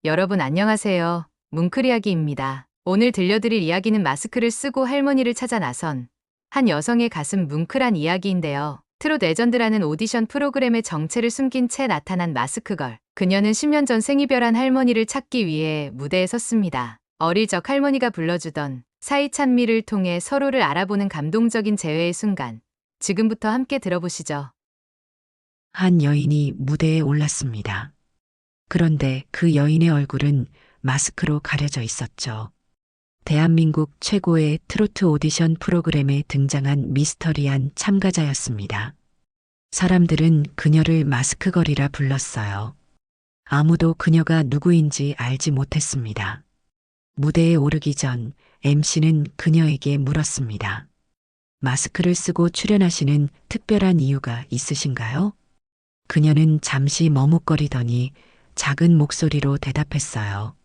여러분 안녕하세요. 뭉클이야기입니다. 오늘 들려드릴 이야기는 마스크를 쓰고 할머니를 찾아 나선 한 여성의 가슴 뭉클한 이야기인데요. 트롯 레전드라는 오디션 프로그램의 정체를 숨긴 채 나타난 마스크걸. 그녀는 10년 전 생이별한 할머니를 찾기 위해 무대에 섰습니다. 어릴 적 할머니가 불러주던 사이찬미를 통해 서로를 알아보는 감동적인 재회의 순간. 지금부터 함께 들어보시죠. 한 여인이 무대에 올랐습니다. 그런데 그 여인의 얼굴은 마스크로 가려져 있었죠. 대한민국 최고의 트로트 오디션 프로그램에 등장한 미스터리한 참가자였습니다. 사람들은 그녀를 마스크걸이라 불렀어요. 아무도 그녀가 누구인지 알지 못했습니다. 무대에 오르기 전 MC는 그녀에게 물었습니다. 마스크를 쓰고 출연하시는 특별한 이유가 있으신가요? 그녀는 잠시 머뭇거리더니 작은 목소리로 대답했어요.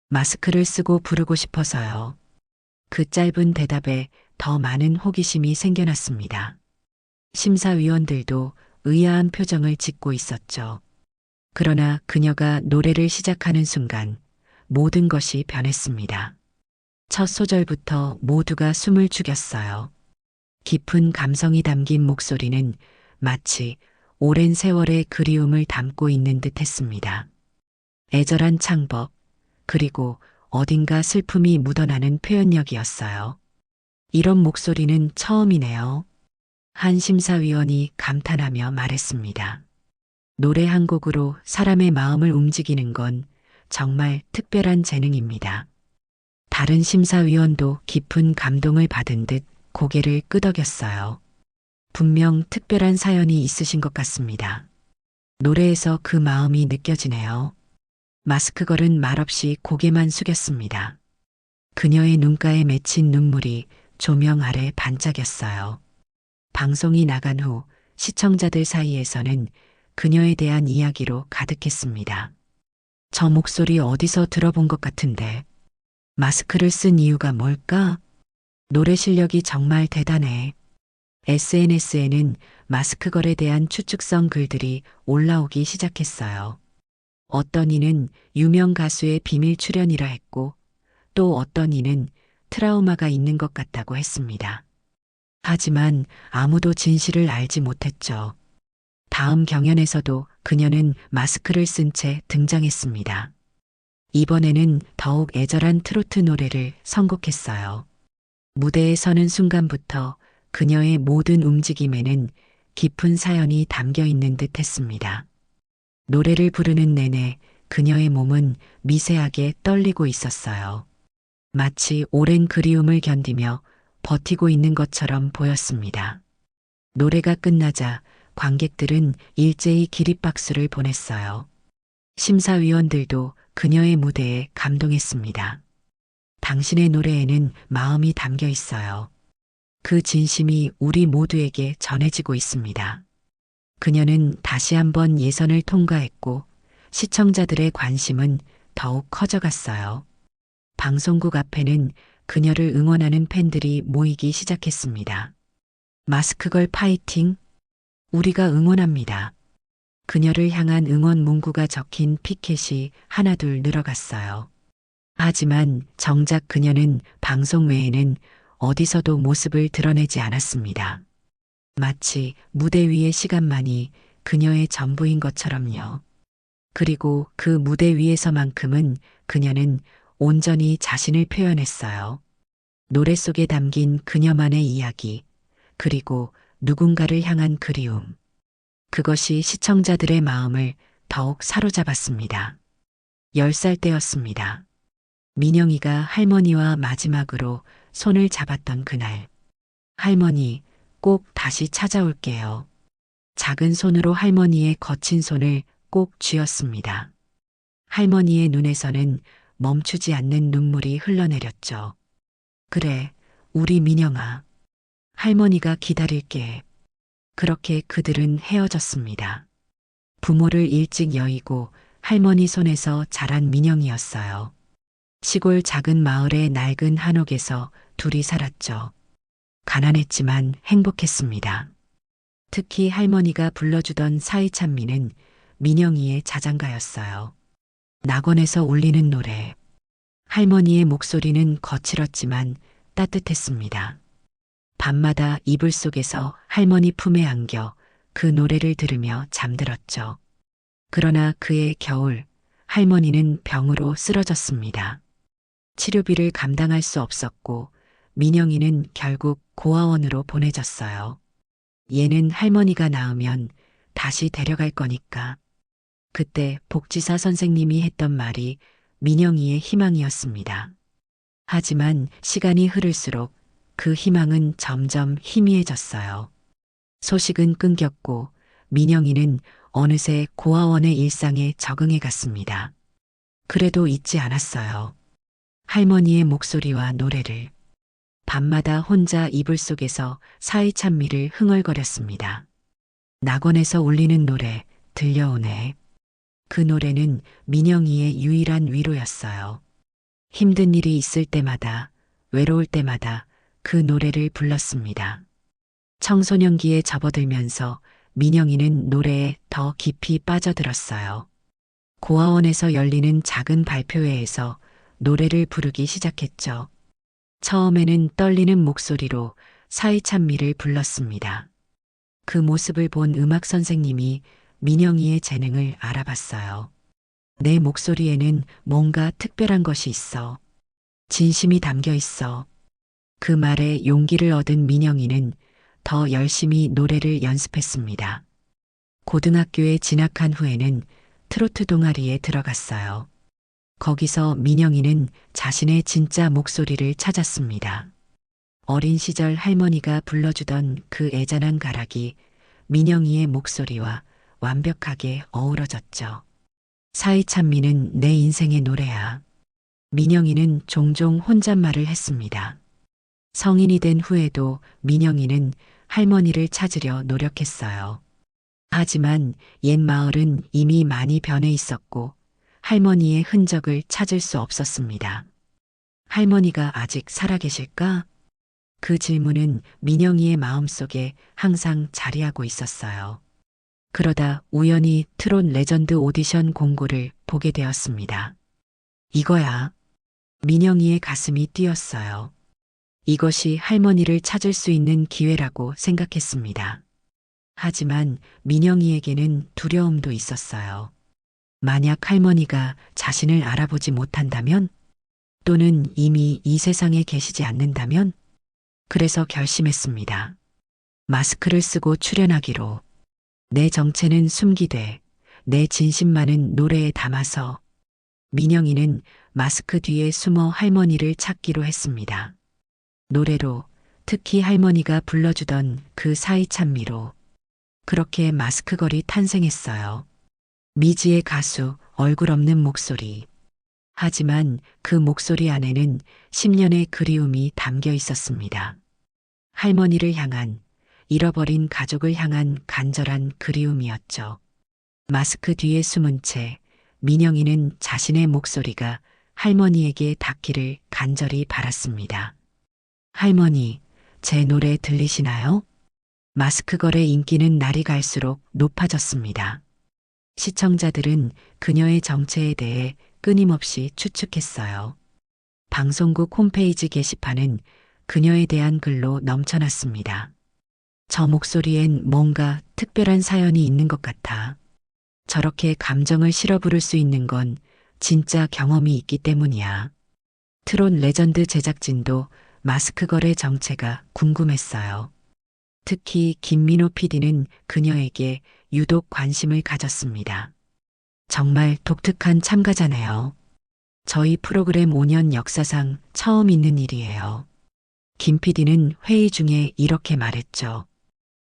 마스크를 쓰고 부르고 싶어서요. 그 짧은 대답에 더 많은 호기심이 생겨났습니다. 심사위원들도 의아한 표정을 짓고 있었죠. 그러나 그녀가 노래를 시작하는 순간 모든 것이 변했습니다. 첫 소절부터 모두가 숨을 죽였어요. 깊은 감성이 담긴 목소리는 마치 오랜 세월의 그리움을 담고 있는 듯 했습니다. 애절한 창법, 그리고 어딘가 슬픔이 묻어나는 표현력이었어요. 이런 목소리는 처음이네요. 한 심사위원이 감탄하며 말했습니다. 노래 한 곡으로 사람의 마음을 움직이는 건 정말 특별한 재능입니다. 다른 심사위원도 깊은 감동을 받은 듯 고개를 끄덕였어요. 분명 특별한 사연이 있으신 것 같습니다. 노래에서 그 마음이 느껴지네요. 마스크걸은 말없이 고개만 숙였습니다. 그녀의 눈가에 맺힌 눈물이 조명 아래 반짝였어요. 방송이 나간 후 시청자들 사이에서는 그녀에 대한 이야기로 가득했습니다. 저 목소리 어디서 들어본 것 같은데. 마스크를 쓴 이유가 뭘까? 노래 실력이 정말 대단해. SNS에는 마스크걸에 대한 추측성 글들이 올라오기 시작했어요. 어떤 이는 유명 가수의 비밀 출연이라 했고, 또 어떤 이는 트라우마가 있는 것 같다고 했습니다. 하지만 아무도 진실을 알지 못했죠. 다음 경연에서도 그녀는 마스크를 쓴 채 등장했습니다. 이번에는 더욱 애절한 트로트 노래를 선곡했어요. 무대에 서는 순간부터 그녀의 모든 움직임에는 깊은 사연이 담겨 있는 듯 했습니다. 노래를 부르는 내내 그녀의 몸은 미세하게 떨리고 있었어요. 마치 오랜 그리움을 견디며 버티고 있는 것처럼 보였습니다. 노래가 끝나자 관객들은 일제히 기립박수를 보냈어요. 심사위원들도 그녀의 무대에 감동했습니다. 당신의 노래에는 마음이 담겨 있어요. 그 진심이 우리 모두에게 전해지고 있습니다. 그녀는 다시 한번 예선을 통과했고 시청자들의 관심은 더욱 커져갔어요. 방송국 앞에는 그녀를 응원하는 팬들이 모이기 시작했습니다. 마스크걸 파이팅! 우리가 응원합니다. 그녀를 향한 응원 문구가 적힌 피켓이 하나둘 늘어갔어요. 하지만 정작 그녀는 방송 외에는 어디서도 모습을 드러내지 않았습니다. 마치 무대 위의 시간만이 그녀의 전부인 것처럼요. 그리고 그 무대 위에서만큼은 그녀는 온전히 자신을 표현했어요. 노래 속에 담긴 그녀만의 이야기, 그리고 누군가를 향한 그리움. 그것이 시청자들의 마음을 더욱 사로잡았습니다. 10살 때였습니다. 민영이가 할머니와 마지막으로 손을 잡았던 그날. 할머니, 꼭 다시 찾아올게요. 작은 손으로 할머니의 거친 손을 꼭 쥐었습니다. 할머니의 눈에서는 멈추지 않는 눈물이 흘러내렸죠. 그래, 우리 민영아. 할머니가 기다릴게. 그렇게 그들은 헤어졌습니다. 부모를 일찍 여의고 할머니 손에서 자란 민영이었어요. 시골 작은 마을의 낡은 한옥에서 둘이 살았죠. 가난했지만 행복했습니다. 특히 할머니가 불러주던 사이찬미는 민영이의 자장가였어요. 낙원에서 울리는 노래. 할머니의 목소리는 거칠었지만 따뜻했습니다. 밤마다 이불 속에서 할머니 품에 안겨 그 노래를 들으며 잠들었죠. 그러나 그해 겨울, 할머니는 병으로 쓰러졌습니다. 치료비를 감당할 수 없었고 민영이는 결국 고아원으로 보내졌어요. 얘는 할머니가 나으면 다시 데려갈 거니까. 그때 복지사 선생님이 했던 말이 민영이의 희망이었습니다. 하지만 시간이 흐를수록 그 희망은 점점 희미해졌어요. 소식은 끊겼고 민영이는 어느새 고아원의 일상에 적응해 갔습니다. 그래도 잊지 않았어요. 할머니의 목소리와 노래를. 밤마다 혼자 이불 속에서 사이찬미를 흥얼거렸습니다. 낙원에서 울리는 노래 들려오네. 그 노래는 민영이의 유일한 위로였어요. 힘든 일이 있을 때마다, 외로울 때마다 그 노래를 불렀습니다. 청소년기에 접어들면서 민영이는 노래에 더 깊이 빠져들었어요. 고아원에서 열리는 작은 발표회에서 노래를 부르기 시작했죠. 처음에는 떨리는 목소리로 사이찬미를 불렀습니다. 그 모습을 본 음악 선생님이 민영이의 재능을 알아봤어요. 내 목소리에는 뭔가 특별한 것이 있어. 진심이 담겨 있어. 그 말에 용기를 얻은 민영이는 더 열심히 노래를 연습했습니다. 고등학교에 진학한 후에는 트로트 동아리에 들어갔어요. 거기서 민영이는 자신의 진짜 목소리를 찾았습니다. 어린 시절 할머니가 불러주던 그 애잔한 가락이 민영이의 목소리와 완벽하게 어우러졌죠. 사이찬미는 내 인생의 노래야. 민영이는 종종 혼잣말을 했습니다. 성인이 된 후에도 민영이는 할머니를 찾으려 노력했어요. 하지만 옛 마을은 이미 많이 변해 있었고 할머니의 흔적을 찾을 수 없었습니다. 할머니가 아직 살아계실까? 그 질문은 민영이의 마음속에 항상 자리하고 있었어요. 그러다 우연히 트롯 레전드 오디션 공고를 보게 되었습니다. 이거야. 민영이의 가슴이 뛰었어요. 이것이 할머니를 찾을 수 있는 기회라고 생각했습니다. 하지만 민영이에게는 두려움도 있었어요. 만약 할머니가 자신을 알아보지 못한다면? 또는 이미 이 세상에 계시지 않는다면? 그래서 결심했습니다. 마스크를 쓰고 출연하기로. 내 정체는 숨기되 내 진심만은 노래에 담아서. 민영이는 마스크 뒤에 숨어 할머니를 찾기로 했습니다. 노래로, 특히 할머니가 불러주던 그 사이찬미로. 그렇게 마스크걸이 탄생했어요. 미지의 가수, 얼굴 없는 목소리. 하지만 그 목소리 안에는 10년의 그리움이 담겨 있었습니다. 할머니를 향한, 잃어버린 가족을 향한 간절한 그리움이었죠. 마스크 뒤에 숨은 채 민영이는 자신의 목소리가 할머니에게 닿기를 간절히 바랐습니다. 할머니, 제 노래 들리시나요? 마스크걸의 인기는 날이 갈수록 높아졌습니다. 시청자들은 그녀의 정체에 대해 끊임없이 추측했어요. 방송국 홈페이지 게시판은 그녀에 대한 글로 넘쳐났습니다. 저 목소리엔 뭔가 특별한 사연이 있는 것 같아. 저렇게 감정을 실어 부를 수 있는 건 진짜 경험이 있기 때문이야. 트롯 레전드 제작진도 마스크걸의 정체가 궁금했어요. 특히 김민호 PD는 그녀에게 유독 관심을 가졌습니다. 정말 독특한 참가자네요. 저희 프로그램 5년 역사상 처음 있는 일이에요. 김 PD는 회의 중에 이렇게 말했죠.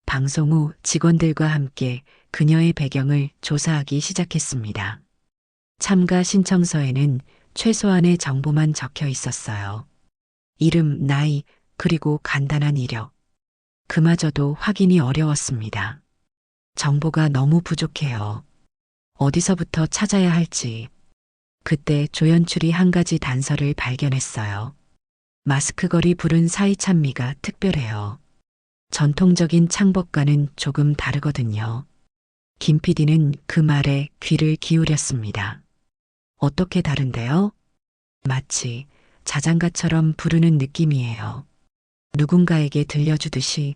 방송 후 직원들과 함께 그녀의 배경을 조사하기 시작했습니다. 참가 신청서에는 최소한의 정보만 적혀 있었어요. 이름, 나이, 그리고 간단한 이력. 그마저도 확인이 어려웠습니다. 정보가 너무 부족해요. 어디서부터 찾아야 할지. 그때 조연출이 한 가지 단서를 발견했어요. 마스크걸이 부른 사이찬미가 특별해요. 전통적인 창법과는 조금 다르거든요. 김 PD는 그 말에 귀를 기울였습니다. 어떻게 다른데요? 마치 자장가처럼 부르는 느낌이에요. 누군가에게 들려주듯이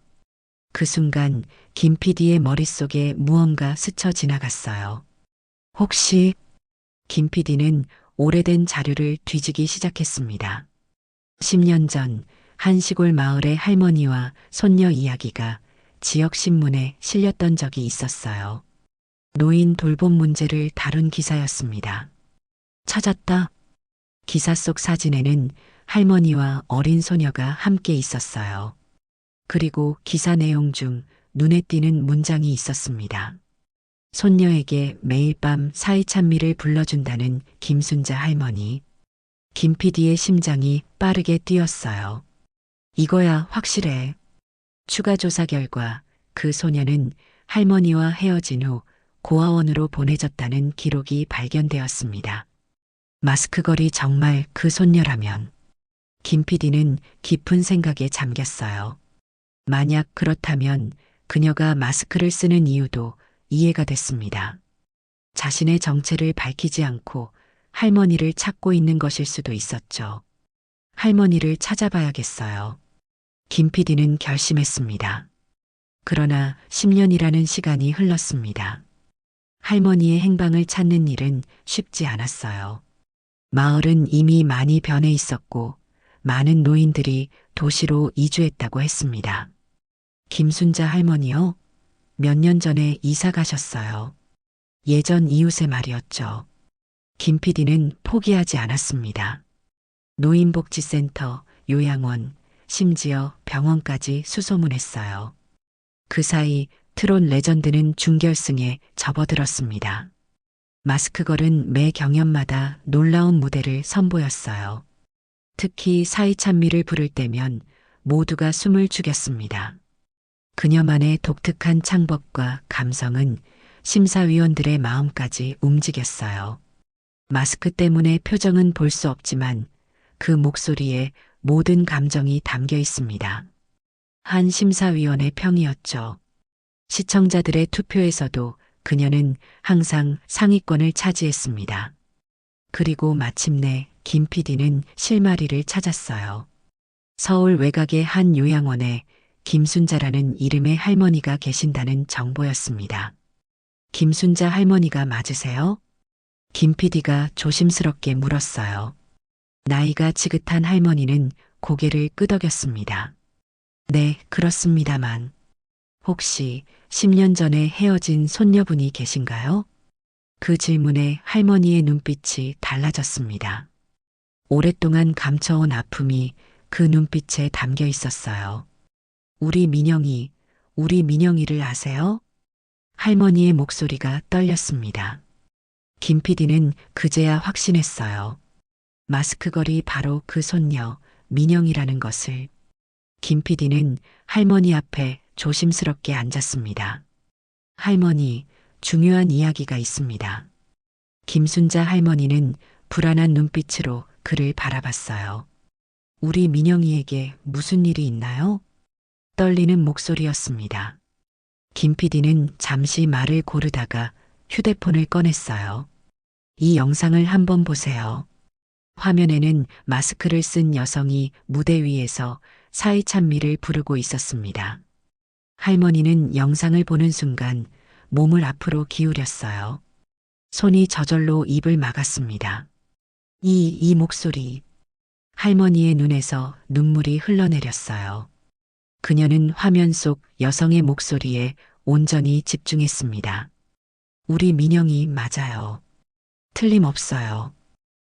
그 순간 김 PD의 머릿속에 무언가 스쳐 지나갔어요. 혹시 김 PD는 오래된 자료를 뒤지기 시작했습니다. 10년 전 한 시골 마을의 할머니와 손녀 이야기가 지역 신문에 실렸던 적이 있었어요. 노인 돌봄 문제를 다룬 기사였습니다. 찾았다. 기사 속 사진에는 할머니와 어린 소녀가 함께 있었어요. 그리고 기사 내용 중 눈에 띄는 문장이 있었습니다. 손녀에게 매일 밤 사이찬미를 불러준다는 김순자 할머니. 김 PD의 심장이 빠르게 뛰었어요. 이거야 확실해. 추가 조사 결과 그 소녀는 할머니와 헤어진 후 고아원으로 보내졌다는 기록이 발견되었습니다. 마스크걸이 정말 그 손녀라면 김 PD는 깊은 생각에 잠겼어요. 만약 그렇다면 그녀가 마스크를 쓰는 이유도 이해가 됐습니다. 자신의 정체를 밝히지 않고 할머니를 찾고 있는 것일 수도 있었죠. 할머니를 찾아봐야겠어요. 김 PD는 결심했습니다. 그러나 10년이라는 시간이 흘렀습니다. 할머니의 행방을 찾는 일은 쉽지 않았어요. 마을은 이미 많이 변해 있었고 많은 노인들이 도시로 이주했다고 했습니다. 김순자 할머니요? 몇 년 전에 이사 가셨어요. 예전 이웃의 말이었죠. 김 PD는 포기하지 않았습니다. 노인복지센터, 요양원, 심지어 병원까지 수소문했어요. 그 사이 트롯 레전드는 준결승에 접어들었습니다. 마스크걸은 매 경연마다 놀라운 무대를 선보였어요. 특히 사이찬미를 부를 때면 모두가 숨을 죽였습니다. 그녀만의 독특한 창법과 감성은 심사위원들의 마음까지 움직였어요. 마스크 때문에 표정은 볼 수 없지만 그 목소리에 모든 감정이 담겨 있습니다. 한 심사위원의 평이었죠. 시청자들의 투표에서도 그녀는 항상 상위권을 차지했습니다. 그리고 마침내 김 PD는 실마리를 찾았어요. 서울 외곽의 한 요양원에 김순자라는 이름의 할머니가 계신다는 정보였습니다. 김순자 할머니가 맞으세요? 김 PD가 조심스럽게 물었어요. 나이가 지긋한 할머니는 고개를 끄덕였습니다. 네, 그렇습니다만. 혹시 10년 전에 헤어진 손녀분이 계신가요? 그 질문에 할머니의 눈빛이 달라졌습니다. 오랫동안 감춰온 아픔이 그 눈빛에 담겨 있었어요. 우리 민영이를 아세요? 할머니의 목소리가 떨렸습니다. 김 PD는 그제야 확신했어요. 마스크걸이 바로 그 손녀, 민영이라는 것을. 김 PD는 할머니 앞에 조심스럽게 앉았습니다. 할머니, 중요한 이야기가 있습니다. 김순자 할머니는 불안한 눈빛으로 그를 바라봤어요. 우리 민영이에게 무슨 일이 있나요? 떨리는 목소리였습니다. 김 PD는 잠시 말을 고르다가 휴대폰을 꺼냈어요. 이 영상을 한번 보세요. 화면에는 마스크를 쓴 여성이 무대 위에서 사이찬미를 부르고 있었습니다. 할머니는 영상을 보는 순간 몸을 앞으로 기울였어요. 손이 저절로 입을 막았습니다. 이 목소리. 할머니의 눈에서 눈물이 흘러내렸어요. 그녀는 화면 속 여성의 목소리에 온전히 집중했습니다. 우리 민영이 맞아요. 틀림없어요.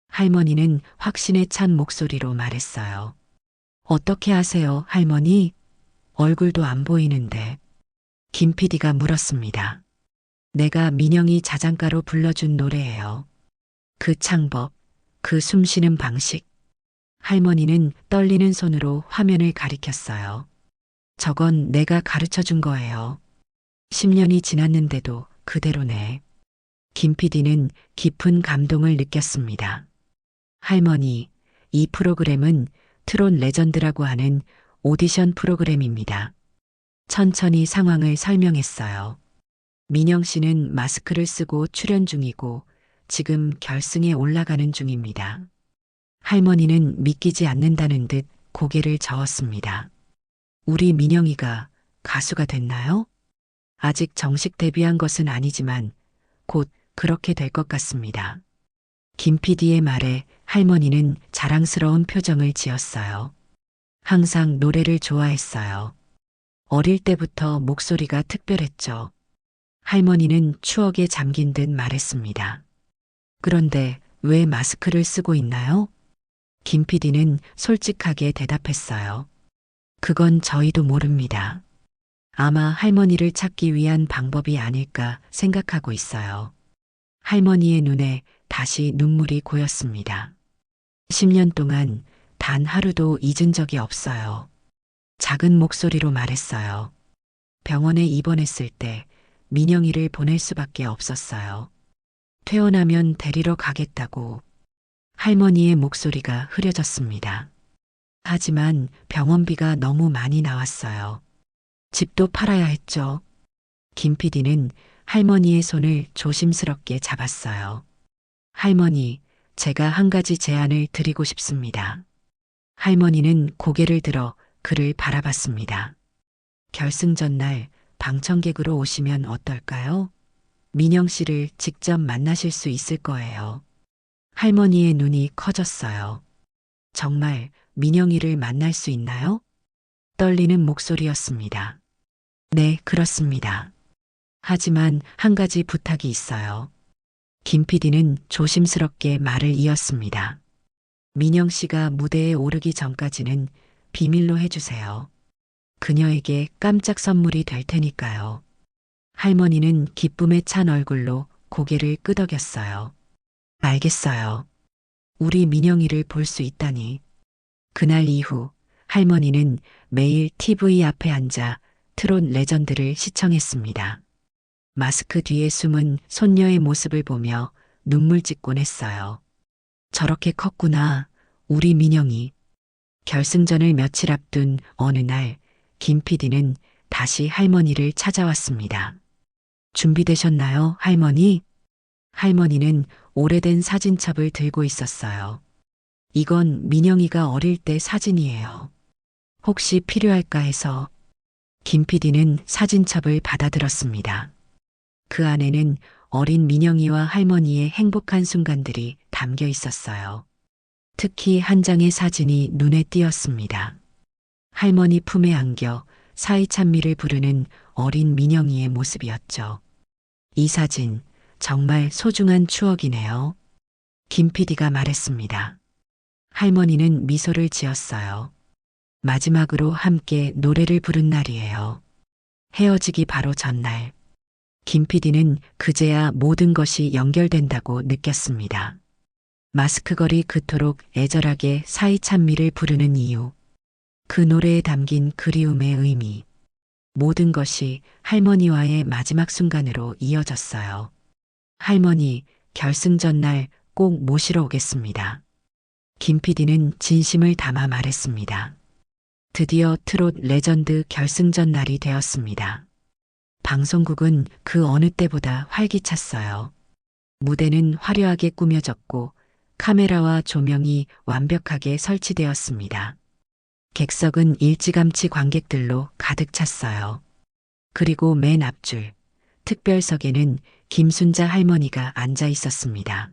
할머니는 확신에 찬 목소리로 말했어요. 어떻게 아세요, 할머니? 얼굴도 안 보이는데. 김 PD가 물었습니다. 내가 민영이 자장가로 불러준 노래예요. 그 창법, 그 숨쉬는 방식. 할머니는 떨리는 손으로 화면을 가리켰어요. 저건 내가 가르쳐 준 거예요. 10년이 지났는데도 그대로네. 김 PD는 깊은 감동을 느꼈습니다. 할머니, 이 프로그램은 트롯 레전드라고 하는 오디션 프로그램입니다. 천천히 상황을 설명했어요. 민영 씨는 마스크를 쓰고 출연 중이고 지금 결승에 올라가는 중입니다. 할머니는 믿기지 않는다는 듯 고개를 저었습니다. 우리 민영이가 가수가 됐나요? 아직 정식 데뷔한 것은 아니지만 곧 그렇게 될 것 같습니다. 김 PD의 말에 할머니는 자랑스러운 표정을 지었어요. 항상 노래를 좋아했어요. 어릴 때부터 목소리가 특별했죠. 할머니는 추억에 잠긴 듯 말했습니다. 그런데 왜 마스크를 쓰고 있나요? 김 PD는 솔직하게 대답했어요. 그건 저희도 모릅니다. 아마 할머니를 찾기 위한 방법이 아닐까 생각하고 있어요. 할머니의 눈에 다시 눈물이 고였습니다. 10년 동안 단 하루도 잊은 적이 없어요. 작은 목소리로 말했어요. 병원에 입원했을 때 민영이를 보낼 수밖에 없었어요. 퇴원하면 데리러 가겠다고. 할머니의 목소리가 흐려졌습니다. 하지만 병원비가 너무 많이 나왔어요. 집도 팔아야 했죠. 김 PD는 할머니의 손을 조심스럽게 잡았어요. 할머니, 제가 한 가지 제안을 드리고 싶습니다. 할머니는 고개를 들어 그를 바라봤습니다. 결승전 날 방청객으로 오시면 어떨까요? 민영 씨를 직접 만나실 수 있을 거예요. 할머니의 눈이 커졌어요. 정말 민영이를 만날 수 있나요? 떨리는 목소리였습니다. 네, 그렇습니다. 하지만 한 가지 부탁이 있어요. 김 PD는 조심스럽게 말을 이었습니다. 민영 씨가 무대에 오르기 전까지는 비밀로 해주세요. 그녀에게 깜짝 선물이 될 테니까요. 할머니는 기쁨에 찬 얼굴로 고개를 끄덕였어요. 알겠어요. 우리 민영이를 볼 수 있다니. 그날 이후 할머니는 매일 TV 앞에 앉아 트롯 레전드를 시청했습니다. 마스크 뒤에 숨은 손녀의 모습을 보며 눈물 짓곤 했어요. 저렇게 컸구나, 우리 민영이. 결승전을 며칠 앞둔 어느 날, 김 PD는 다시 할머니를 찾아왔습니다. 준비되셨나요, 할머니? 할머니는 오래된 사진첩을 들고 있었어요. 이건 민영이가 어릴 때 사진이에요. 혹시 필요할까 해서. 김 PD는 사진첩을 받아들었습니다. 그 안에는 어린 민영이와 할머니의 행복한 순간들이 담겨 있었어요. 특히 한 장의 사진이 눈에 띄었습니다. 할머니 품에 안겨 사이찬미를 부르는 어린 민영이의 모습이었죠. 이 사진 정말 소중한 추억이네요. 김 PD가 말했습니다. 할머니는 미소를 지었어요. 마지막으로 함께 노래를 부른 날이에요. 헤어지기 바로 전날. 김 PD는 그제야 모든 것이 연결된다고 느꼈습니다. 마스크걸이 그토록 애절하게 사이찬미를 부르는 이유. 그 노래에 담긴 그리움의 의미. 모든 것이 할머니와의 마지막 순간으로 이어졌어요. 할머니, 결승전 날 꼭 모시러 오겠습니다. 김 PD는 진심을 담아 말했습니다. 드디어 트롯 레전드 결승전 날이 되었습니다. 방송국은 그 어느 때보다 활기찼어요. 무대는 화려하게 꾸며졌고 카메라와 조명이 완벽하게 설치되었습니다. 객석은 일찌감치 관객들로 가득 찼어요. 그리고 맨 앞줄, 특별석에는 김순자 할머니가 앉아 있었습니다.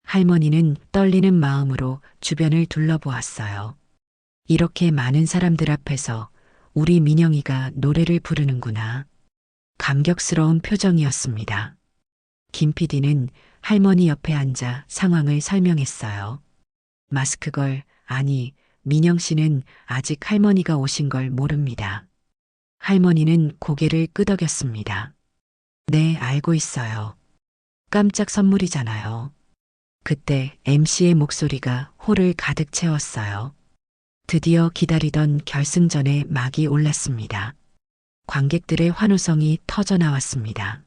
할머니는 떨리는 마음으로 주변을 둘러보았어요. 이렇게 많은 사람들 앞에서 우리 민영이가 노래를 부르는구나. 감격스러운 표정이었습니다. 김 PD는 할머니 옆에 앉아 상황을 설명했어요. 마스크걸, 아니, 민영 씨는 아직 할머니가 오신 걸 모릅니다. 할머니는 고개를 끄덕였습니다. 네, 알고 있어요. 깜짝 선물이잖아요. 그때 MC의 목소리가 홀을 가득 채웠어요. 드디어 기다리던 결승전에 막이 올랐습니다. 관객들의 환호성이 터져 나왔습니다.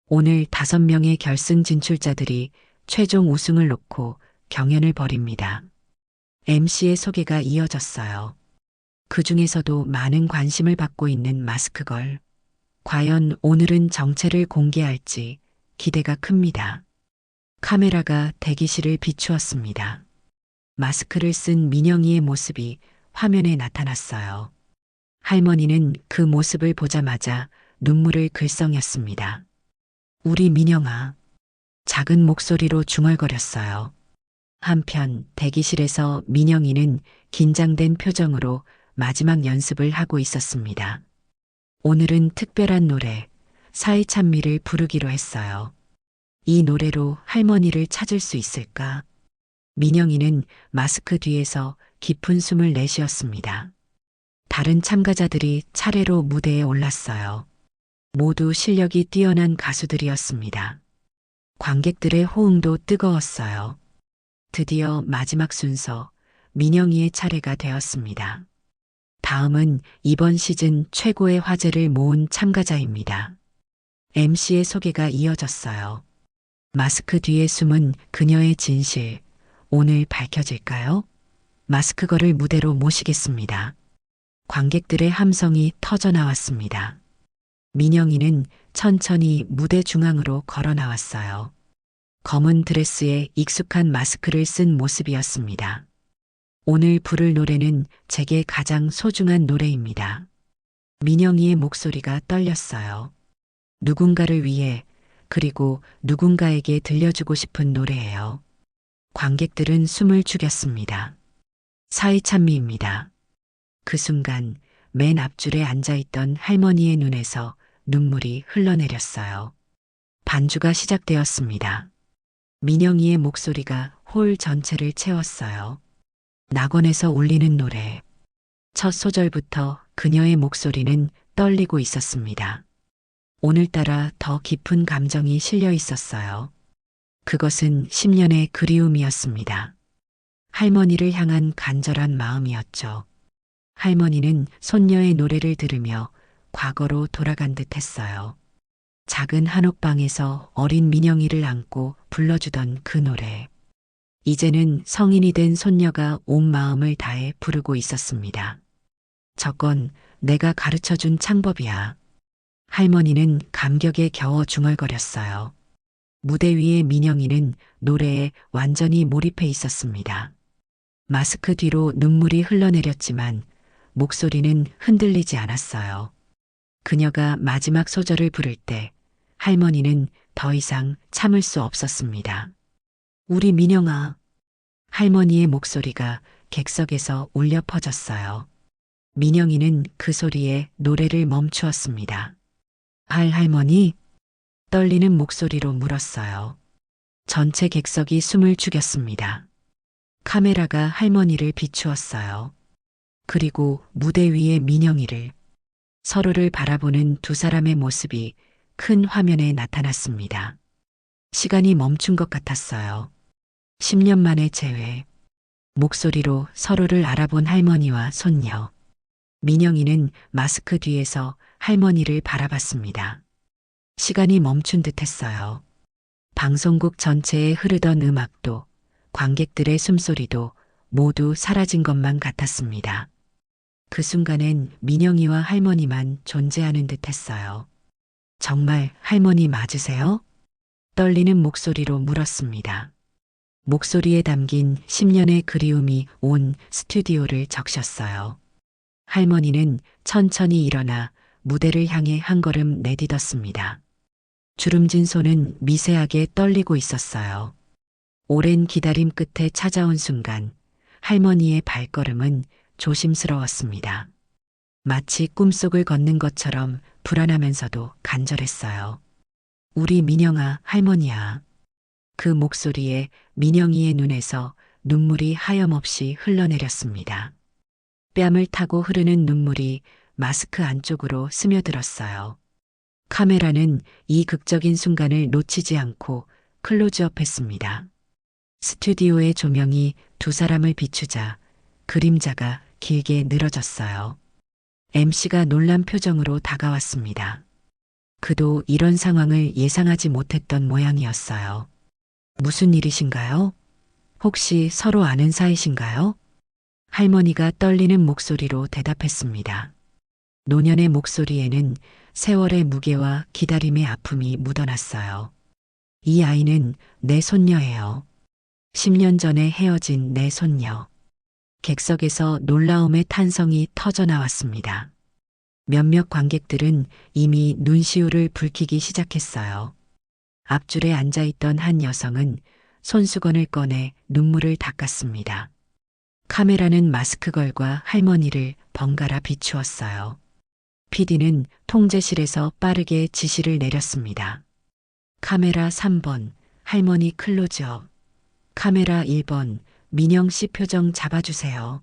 오늘 5명의 결승 진출자들이 최종 우승을 놓고 경연을 벌입니다. MC의 소개가 이어졌어요. 그 중에서도 많은 관심을 받고 있는 마스크걸. 과연 오늘은 정체를 공개할지 기대가 큽니다. 카메라가 대기실을 비추었습니다. 마스크를 쓴 민영이의 모습이 화면에 나타났어요. 할머니는 그 모습을 보자마자 눈물을 글썽였습니다. 우리 민영아. 작은 목소리로 중얼거렸어요. 한편 대기실에서 민영이는 긴장된 표정으로 마지막 연습을 하고 있었습니다. 오늘은 특별한 노래, 사이찬미를 부르기로 했어요. 이 노래로 할머니를 찾을 수 있을까? 민영이는 마스크 뒤에서 깊은 숨을 내쉬었습니다. 다른 참가자들이 차례로 무대에 올랐어요. 모두 실력이 뛰어난 가수들이었습니다. 관객들의 호응도 뜨거웠어요. 드디어 마지막 순서, 민영이의 차례가 되었습니다. 다음은 이번 시즌 최고의 화제를 모은 참가자입니다. MC의 소개가 이어졌어요. 마스크 뒤에 숨은 그녀의 진실, 오늘 밝혀질까요? 마스크걸을 무대로 모시겠습니다. 관객들의 함성이 터져 나왔습니다. 민영이는 천천히 무대 중앙으로 걸어 나왔어요. 검은 드레스에 익숙한 마스크를 쓴 모습이었습니다. 오늘 부를 노래는 제게 가장 소중한 노래입니다. 민영이의 목소리가 떨렸어요. 누군가를 위해, 그리고 누군가에게 들려주고 싶은 노래예요. 관객들은 숨을 죽였습니다. 사이찬미입니다. 그 순간 맨 앞줄에 앉아있던 할머니의 눈에서 눈물이 흘러내렸어요. 반주가 시작되었습니다. 민영이의 목소리가 홀 전체를 채웠어요. 낙원에서 울리는 노래. 첫 소절부터 그녀의 목소리는 떨리고 있었습니다. 오늘따라 더 깊은 감정이 실려 있었어요. 그것은 10년의 그리움이었습니다. 할머니를 향한 간절한 마음이었죠. 할머니는 손녀의 노래를 들으며 과거로 돌아간 듯 했어요. 작은 한옥방에서 어린 민영이를 안고 불러주던 그 노래. 이제는 성인이 된 손녀가 온 마음을 다해 부르고 있었습니다. 저건 내가 가르쳐준 창법이야. 할머니는 감격에 겨워 중얼거렸어요. 무대 위의 민영이는 노래에 완전히 몰입해 있었습니다. 마스크 뒤로 눈물이 흘러내렸지만 목소리는 흔들리지 않았어요. 그녀가 마지막 소절을 부를 때 할머니는 더 이상 참을 수 없었습니다. 우리 민영아. 할머니의 목소리가 객석에서 울려 퍼졌어요. 민영이는 그 소리에 노래를 멈추었습니다. 할머니? 떨리는 목소리로 물었어요. 전체 객석이 숨을 죽였습니다. 카메라가 할머니를 비추었어요. 그리고 무대 위의 민영이를, 서로를 바라보는 두 사람의 모습이 큰 화면에 나타났습니다. 시간이 멈춘 것 같았어요. 10년 만의 재회. 목소리로 서로를 알아본 할머니와 손녀. 민영이는 마스크 뒤에서 할머니를 바라봤습니다. 시간이 멈춘 듯 했어요. 방송국 전체에 흐르던 음악도, 관객들의 숨소리도 모두 사라진 것만 같았습니다. 그 순간엔 민영이와 할머니만 존재하는 듯 했어요. 정말 할머니 맞으세요? 떨리는 목소리로 물었습니다. 목소리에 담긴 10년의 그리움이 온 스튜디오를 적셨어요. 할머니는 천천히 일어나 무대를 향해 한 걸음 내딛었습니다. 주름진 손은 미세하게 떨리고 있었어요. 오랜 기다림 끝에 찾아온 순간 할머니의 발걸음은 조심스러웠습니다. 마치 꿈속을 걷는 것처럼 불안하면서도 간절했어요. 우리 민영아, 할머니야. 그 목소리에 민영이의 눈에서 눈물이 하염없이 흘러내렸습니다. 뺨을 타고 흐르는 눈물이 마스크 안쪽으로 스며들었어요. 카메라는 이 극적인 순간을 놓치지 않고 클로즈업했습니다. 스튜디오의 조명이 두 사람을 비추자 그림자가 길게 늘어졌어요. MC가 놀란 표정으로 다가왔습니다. 그도 이런 상황을 예상하지 못했던 모양이었어요. 무슨 일이신가요? 혹시 서로 아는 사이신가요? 할머니가 떨리는 목소리로 대답했습니다. 노년의 목소리에는 세월의 무게와 기다림의 아픔이 묻어났어요. 이 아이는 내 손녀예요. 10년 전에 헤어진 내 손녀. 객석에서 놀라움의 탄성이 터져 나왔습니다. 몇몇 관객들은 이미 눈시울을 붉히기 시작했어요. 앞줄에 앉아있던 한 여성은 손수건을 꺼내 눈물을 닦았습니다. 카메라는 마스크걸과 할머니를 번갈아 비추었어요. PD는 통제실에서 빠르게 지시를 내렸습니다. 카메라 3번, 할머니 클로즈업. 카메라 1번, 민영 씨 표정 잡아주세요.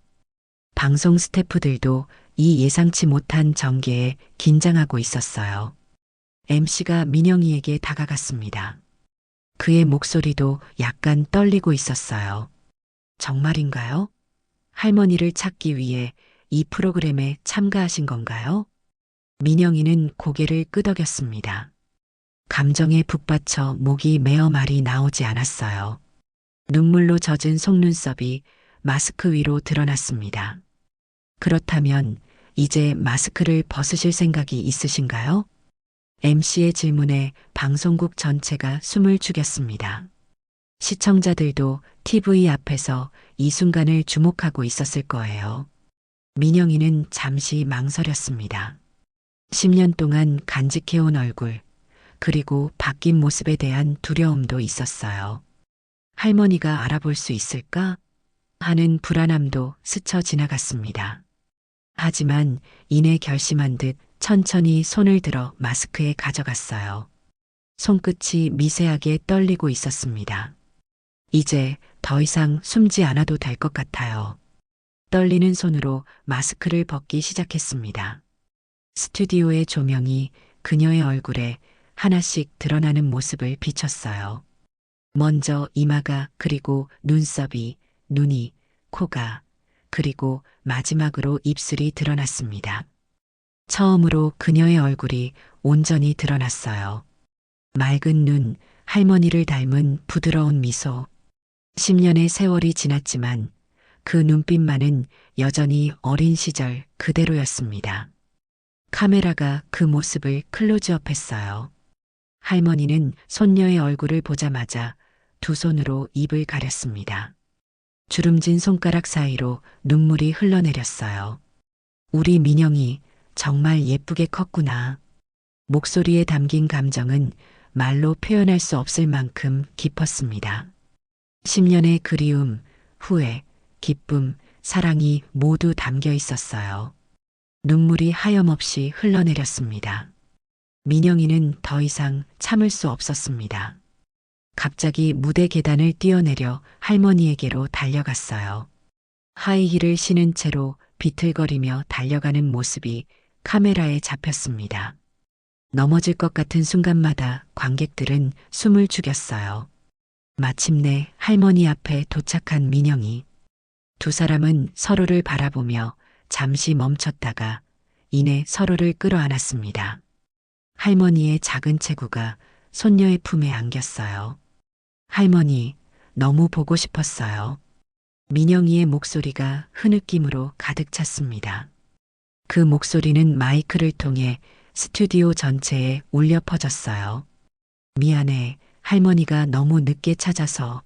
방송 스태프들도 이 예상치 못한 전개에 긴장하고 있었어요. MC가 민영이에게 다가갔습니다. 그의 목소리도 약간 떨리고 있었어요. 정말인가요? 할머니를 찾기 위해 이 프로그램에 참가하신 건가요? 민영이는 고개를 끄덕였습니다. 감정에 북받쳐 목이 메어 말이 나오지 않았어요. 눈물로 젖은 속눈썹이 마스크 위로 드러났습니다. 그렇다면 이제 마스크를 벗으실 생각이 있으신가요? MC의 질문에 방송국 전체가 숨을 죽였습니다. 시청자들도 TV 앞에서 이 순간을 주목하고 있었을 거예요. 민영이는 잠시 망설였습니다. 10년 동안 간직해온 얼굴, 그리고 바뀐 모습에 대한 두려움도 있었어요. 할머니가 알아볼 수 있을까? 하는 불안함도 스쳐 지나갔습니다. 하지만 이내 결심한 듯 천천히 손을 들어 마스크에 가져갔어요. 손끝이 미세하게 떨리고 있었습니다. 이제 더 이상 숨지 않아도 될 것 같아요. 떨리는 손으로 마스크를 벗기 시작했습니다. 스튜디오의 조명이 그녀의 얼굴에 하나씩 드러나는 모습을 비췄어요. 먼저 이마가, 그리고 눈썹이, 눈이, 코가, 그리고 마지막으로 입술이 드러났습니다. 처음으로 그녀의 얼굴이 온전히 드러났어요. 맑은 눈, 할머니를 닮은 부드러운 미소. 10년의 세월이 지났지만 그 눈빛만은 여전히 어린 시절 그대로였습니다. 카메라가 그 모습을 클로즈업했어요. 할머니는 손녀의 얼굴을 보자마자 두 손으로 입을 가렸습니다. 주름진 손가락 사이로 눈물이 흘러내렸어요. 우리 민영이 정말 예쁘게 컸구나. 목소리에 담긴 감정은 말로 표현할 수 없을 만큼 깊었습니다. 10년의 그리움, 후회, 기쁨, 사랑이 모두 담겨 있었어요. 눈물이 하염없이 흘러내렸습니다. 민영이는 더 이상 참을 수 없었습니다. 갑자기 무대 계단을 뛰어내려 할머니에게로 달려갔어요. 하이힐을 신은 채로 비틀거리며 달려가는 모습이 카메라에 잡혔습니다. 넘어질 것 같은 순간마다 관객들은 숨을 죽였어요. 마침내 할머니 앞에 도착한 민영이. 두 사람은 서로를 바라보며 잠시 멈췄다가 이내 서로를 끌어안았습니다. 할머니의 작은 체구가 손녀의 품에 안겼어요. 할머니, 너무 보고 싶었어요. 민영이의 목소리가 흐느낌으로 가득 찼습니다. 그 목소리는 마이크를 통해 스튜디오 전체에 울려 퍼졌어요. 미안해, 할머니가 너무 늦게 찾아서.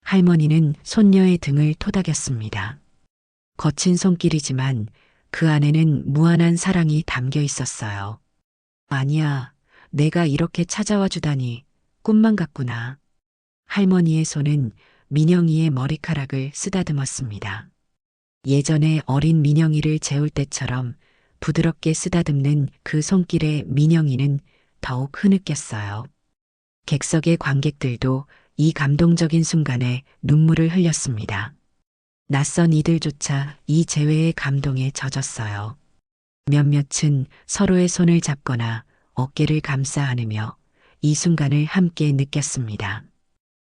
할머니는 손녀의 등을 토닥였습니다. 거친 손길이지만 그 안에는 무한한 사랑이 담겨 있었어요. 아니야, 내가 이렇게 찾아와 주다니 꿈만 같구나. 할머니의 손은 민영이의 머리카락을 쓰다듬었습니다. 예전에 어린 민영이를 재울 때처럼 부드럽게 쓰다듬는 그 손길에 민영이는 더욱 흐느꼈어요. 객석의 관객들도 이 감동적인 순간에 눈물을 흘렸습니다. 낯선 이들조차 이 재회의 감동에 젖었어요. 몇몇은 서로의 손을 잡거나 어깨를 감싸 안으며 이 순간을 함께 느꼈습니다.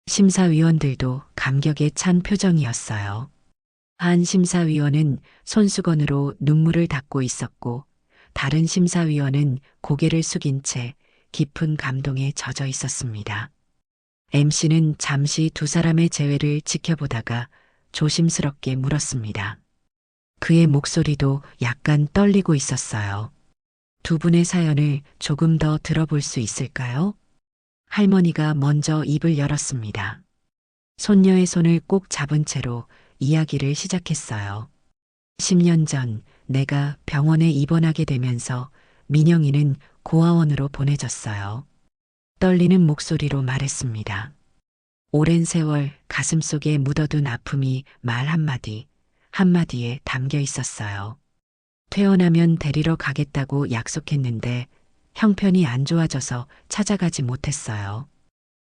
심사위원들도 감격에 찬 표정이었어요. 한 심사위원은 손수건으로 눈물을 닦고 있었고 다른 심사위원은 고개를 숙인 채 깊은 감동에 젖어 있었습니다. MC는 잠시 두 사람의 재회를 지켜보다가 조심스럽게 물었습니다. 그의 목소리도 약간 떨리고 있었어요. 두 분의 사연을 조금 더 들어볼 수 있을까요? 할머니가 먼저 입을 열었습니다. 손녀의 손을 꼭 잡은 채로 이야기를 시작했어요. 10년 전 내가 병원에 입원하게 되면서 민영이는 고아원으로 보내졌어요. 떨리는 목소리로 말했습니다. 오랜 세월 가슴속에 묻어둔 아픔이 말 한마디, 한마디에 담겨 있었어요. 퇴원하면 데리러 가겠다고 약속했는데 형편이 안 좋아져서 찾아가지 못했어요.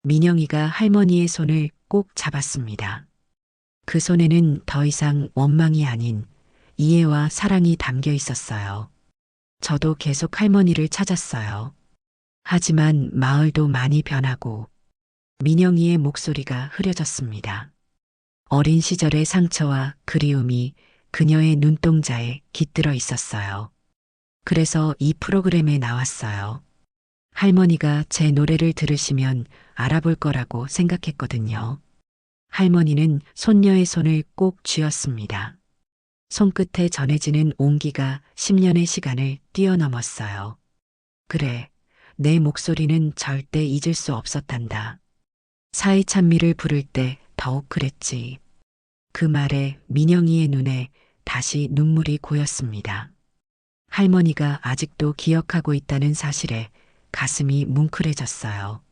민영이가 할머니의 손을 꼭 잡았습니다. 그 손에는 더 이상 원망이 아닌 이해와 사랑이 담겨 있었어요. 저도 계속 할머니를 찾았어요. 하지만 마을도 많이 변하고 민영이의 목소리가 흐려졌습니다. 어린 시절의 상처와 그리움이 그녀의 눈동자에 깃들어 있었어요. 그래서 이 프로그램에 나왔어요. 할머니가 제 노래를 들으시면 알아볼 거라고 생각했거든요. 할머니는 손녀의 손을 꼭 쥐었습니다. 손끝에 전해지는 온기가 10년의 시간을 뛰어넘었어요. 그래, 내 목소리는 절대 잊을 수 없었단다. 사이 찬미를 부를 때 더욱 그랬지. 그 말에 민영이의 눈에 다시 눈물이 고였습니다. 할머니가 아직도 기억하고 있다는 사실에 가슴이 뭉클해졌어요.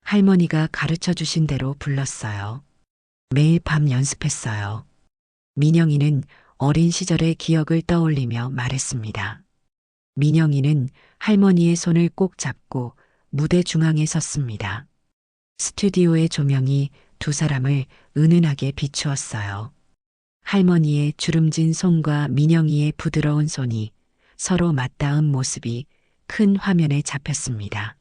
할머니가 가르쳐 주신 대로 불렀어요. 매일 밤 연습했어요. 민영이는 어린 시절의 기억을 떠올리며 말했습니다. 민영이는 할머니의 손을 꼭 잡고 무대 중앙에 섰습니다. 스튜디오의 조명이 두 사람을 은은하게 비추었어요. 할머니의 주름진 손과 민영이의 부드러운 손이 서로 맞닿은 모습이 큰 화면에 잡혔습니다.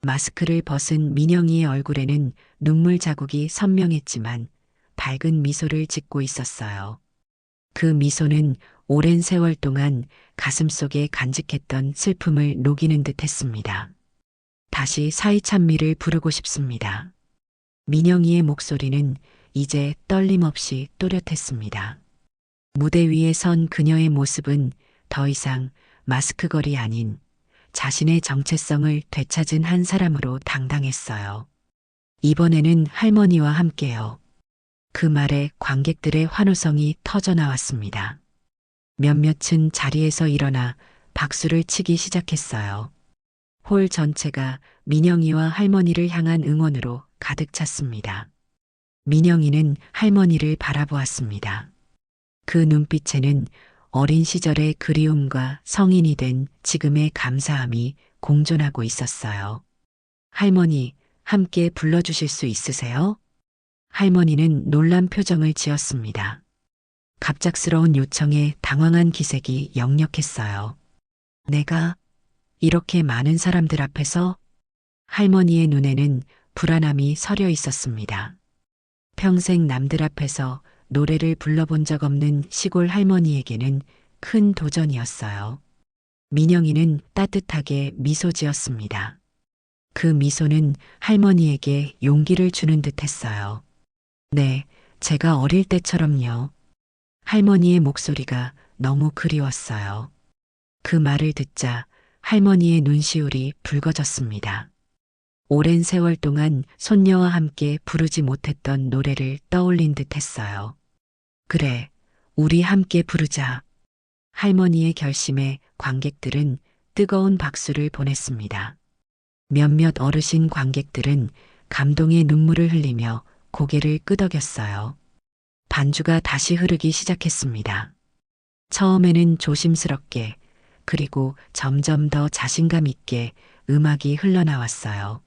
마스크를 벗은 민영이의 얼굴에는 눈물 자국이 선명했지만 밝은 미소를 짓고 있었어요. 그 미소는 오랜 세월 동안 가슴속에 간직했던 슬픔을 녹이는 듯 했습니다. 다시 사이찬미를 부르고 싶습니다. 민영이의 목소리는 이제 떨림 없이 또렷했습니다. 무대 위에 선 그녀의 모습은 더 이상 마스크걸이 아닌 자신의 정체성을 되찾은 한 사람으로 당당했어요. 이번에는 할머니와 함께요. 그 말에 관객들의 환호성이 터져나왔습니다. 몇몇은 자리에서 일어나 박수를 치기 시작했어요. 홀 전체가 민영이와 할머니를 향한 응원으로 가득 찼습니다. 민영이는 할머니를 바라보았습니다. 그 눈빛에는 어린 시절의 그리움과 성인이 된 지금의 감사함이 공존하고 있었어요. 할머니, 함께 불러주실 수 있으세요? 할머니는 놀란 표정을 지었습니다. 갑작스러운 요청에 당황한 기색이 역력했어요. 내가 이렇게 많은 사람들 앞에서? 할머니의 눈에는 불안함이 서려 있었습니다. 평생 남들 앞에서 노래를 불러본 적 없는 시골 할머니에게는 큰 도전이었어요. 민영이는 따뜻하게 미소 지었습니다. 그 미소는 할머니에게 용기를 주는 듯 했어요. 네, 제가 어릴 때처럼요. 할머니의 목소리가 너무 그리웠어요. 그 말을 듣자 할머니의 눈시울이 붉어졌습니다. 오랜 세월 동안 손녀와 함께 부르지 못했던 노래를 떠올린 듯 했어요. 그래, 우리 함께 부르자. 할머니의 결심에 관객들은 뜨거운 박수를 보냈습니다. 몇몇 어르신 관객들은 감동의 눈물을 흘리며 고개를 끄덕였어요. 반주가 다시 흐르기 시작했습니다. 처음에는 조심스럽게, 그리고 점점 더 자신감 있게 음악이 흘러나왔어요.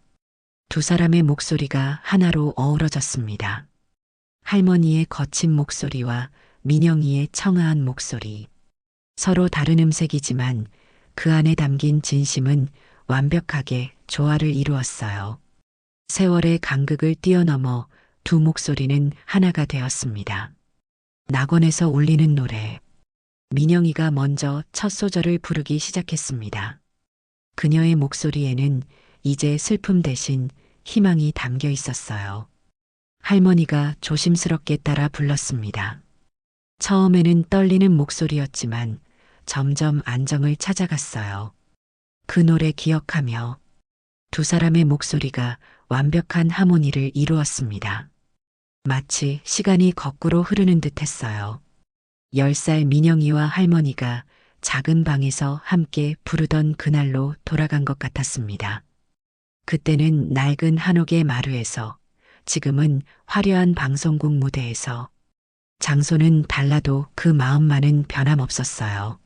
두 사람의 목소리가 하나로 어우러졌습니다. 할머니의 거친 목소리와 민영이의 청아한 목소리. 서로 다른 음색이지만 그 안에 담긴 진심은 완벽하게 조화를 이루었어요. 세월의 간극을 뛰어넘어 두 목소리는 하나가 되었습니다. 낙원에서 울리는 노래. 민영이가 먼저 첫 소절을 부르기 시작했습니다. 그녀의 목소리에는 이제 슬픔 대신 희망이 담겨 있었어요. 할머니가 조심스럽게 따라 불렀습니다. 처음에는 떨리는 목소리였지만 점점 안정을 찾아갔어요. 그 노래 기억하며 두 사람의 목소리가 완벽한 하모니를 이루었습니다. 마치 시간이 거꾸로 흐르는 듯 했어요. 10살 민영이와 할머니가 작은 방에서 함께 부르던 그날로 돌아간 것 같았습니다. 그때는 낡은 한옥의 마루에서, 지금은 화려한 방송국 무대에서. 장소는 달라도 그 마음만은 변함없었어요.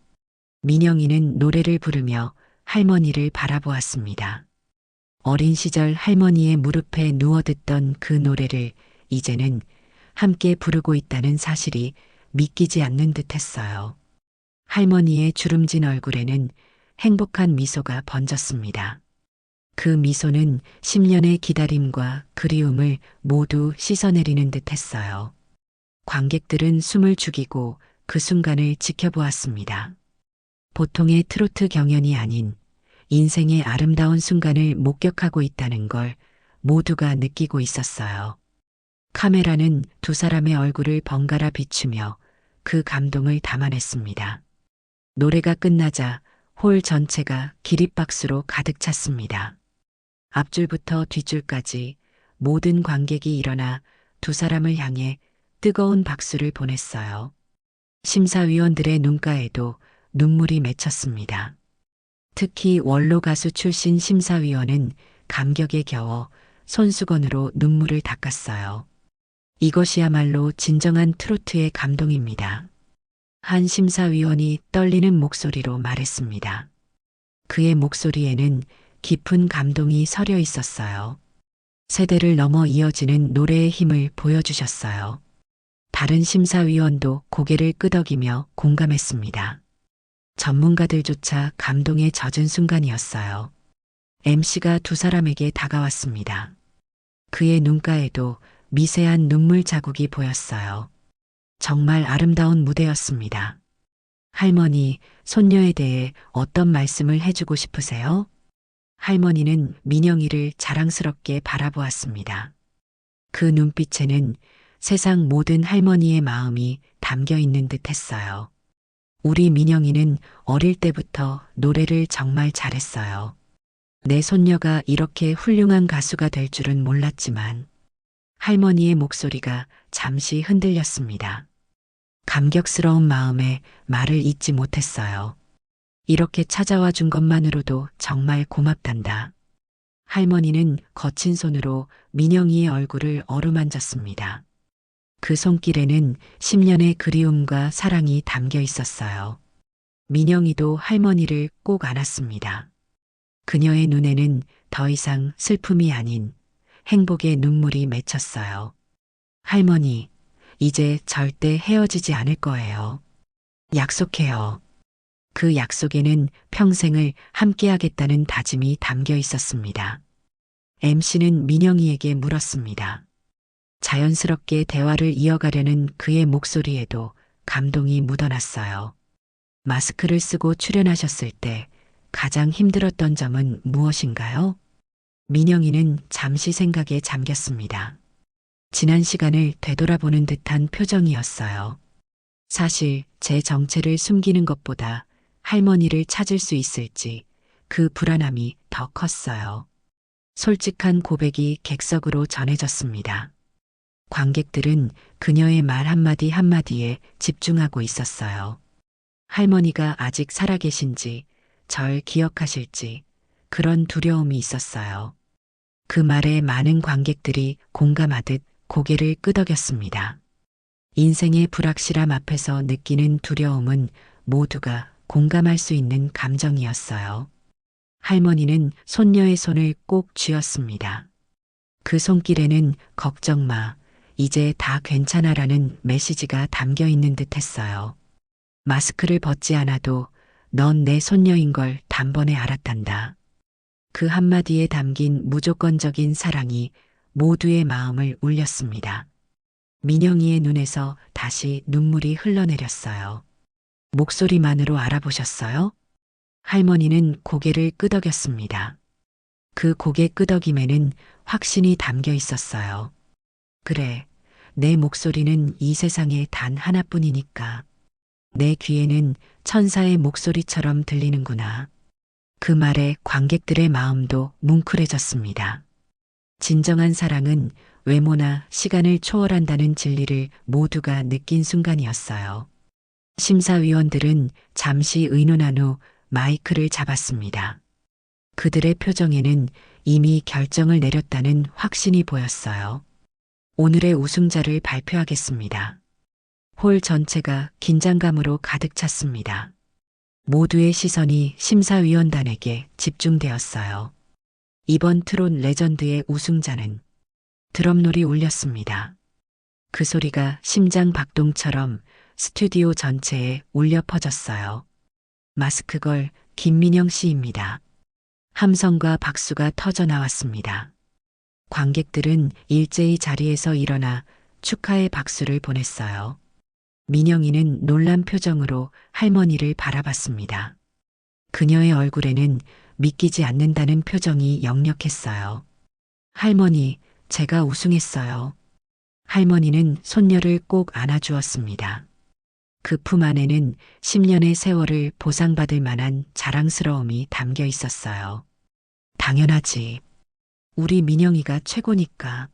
민영이는 노래를 부르며 할머니를 바라보았습니다. 어린 시절 할머니의 무릎에 누워 듣던 그 노래를 이제는 함께 부르고 있다는 사실이 믿기지 않는 듯 했어요. 할머니의 주름진 얼굴에는 행복한 미소가 번졌습니다. 그 미소는 10년의 기다림과 그리움을 모두 씻어내리는 듯 했어요. 관객들은 숨을 죽이고 그 순간을 지켜보았습니다. 보통의 트로트 경연이 아닌 인생의 아름다운 순간을 목격하고 있다는 걸 모두가 느끼고 있었어요. 카메라는 두 사람의 얼굴을 번갈아 비추며 그 감동을 담아냈습니다. 노래가 끝나자 홀 전체가 기립박수로 가득 찼습니다. 앞줄부터 뒷줄까지 모든 관객이 일어나 두 사람을 향해 뜨거운 박수를 보냈어요. 심사위원들의 눈가에도 눈물이 맺혔습니다. 특히 원로 가수 출신 심사위원은 감격에 겨워 손수건으로 눈물을 닦았어요. 이것이야말로 진정한 트로트의 감동입니다. 한 심사위원이 떨리는 목소리로 말했습니다. 그의 목소리에는 깊은 감동이 서려 있었어요. 세대를 넘어 이어지는 노래의 힘을 보여주셨어요. 다른 심사위원도 고개를 끄덕이며 공감했습니다. 전문가들조차 감동에 젖은 순간이었어요. MC가 두 사람에게 다가왔습니다. 그의 눈가에도 미세한 눈물 자국이 보였어요. 정말 아름다운 무대였습니다. 할머니, 손녀에 대해 어떤 말씀을 해주고 싶으세요? 할머니는 민영이를 자랑스럽게 바라보았습니다. 그 눈빛에는 세상 모든 할머니의 마음이 담겨 있는 듯 했어요. 우리 민영이는 어릴 때부터 노래를 정말 잘했어요. 내 손녀가 이렇게 훌륭한 가수가 될 줄은 몰랐지만 할머니의 목소리가 잠시 흔들렸습니다. 감격스러운 마음에 말을 잇지 못했어요. 이렇게 찾아와 준 것만으로도 정말 고맙단다. 할머니는 거친 손으로 민영이의 얼굴을 어루만졌습니다. 그 손길에는 10년의 그리움과 사랑이 담겨 있었어요. 민영이도 할머니를 꼭 안았습니다. 그녀의 눈에는 더 이상 슬픔이 아닌 행복의 눈물이 맺혔어요. 할머니, 이제 절대 헤어지지 않을 거예요. 약속해요. 그 약속에는 평생을 함께하겠다는 다짐이 담겨 있었습니다. MC는 민영이에게 물었습니다. 자연스럽게 대화를 이어가려는 그의 목소리에도 감동이 묻어났어요. 마스크를 쓰고 출연하셨을 때 가장 힘들었던 점은 무엇인가요? 민영이는 잠시 생각에 잠겼습니다. 지난 시간을 되돌아보는 듯한 표정이었어요. 사실 제 정체를 숨기는 것보다 할머니를 찾을 수 있을지 그 불안함이 더 컸어요. 솔직한 고백이 객석으로 전해졌습니다. 관객들은 그녀의 말 한마디 한마디에 집중하고 있었어요. 할머니가 아직 살아계신지, 절 기억하실지 그런 두려움이 있었어요. 그 말에 많은 관객들이 공감하듯 고개를 끄덕였습니다. 인생의 불확실함 앞에서 느끼는 두려움은 모두가 공감할 수 있는 감정이었어요. 할머니는 손녀의 손을 꼭 쥐었습니다. 그 손길에는 걱정 마, 이제 다 괜찮아라는 메시지가 담겨 있는 듯 했어요. 마스크를 벗지 않아도 넌 내 손녀인 걸 단번에 알았단다. 그 한마디에 담긴 무조건적인 사랑이 모두의 마음을 울렸습니다. 민영이의 눈에서 다시 눈물이 흘러내렸어요. 목소리만으로 알아보셨어요? 할머니는 고개를 끄덕였습니다. 그 고개 끄덕임에는 확신이 담겨 있었어요. 그래, 내 목소리는 이 세상에 단 하나뿐이니까. 내 귀에는 천사의 목소리처럼 들리는구나. 그 말에 관객들의 마음도 뭉클해졌습니다. 진정한 사랑은 외모나 시간을 초월한다는 진리를 모두가 느낀 순간이었어요. 심사위원들은 잠시 의논한 후 마이크를 잡았습니다. 그들의 표정에는 이미 결정을 내렸다는 확신이 보였어요. 오늘의 우승자를 발표하겠습니다. 홀 전체가 긴장감으로 가득 찼습니다. 모두의 시선이 심사위원단에게 집중되었어요. 이번 트롯 레전드의 우승자는 드럼롤이 울렸습니다. 그 소리가 심장 박동처럼 스튜디오 전체에 울려 퍼졌어요. 마스크걸 김민영 씨입니다. 함성과 박수가 터져 나왔습니다. 관객들은 일제히 자리에서 일어나 축하의 박수를 보냈어요. 민영이는 놀란 표정으로 할머니를 바라봤습니다. 그녀의 얼굴에는 믿기지 않는다는 표정이 역력했어요. 할머니, 제가 우승했어요. 할머니는 손녀를 꼭 안아주었습니다. 그 품 안에는 10년의 세월을 보상받을 만한 자랑스러움이 담겨 있었어요. 당연하지. 우리 민영이가 최고니까.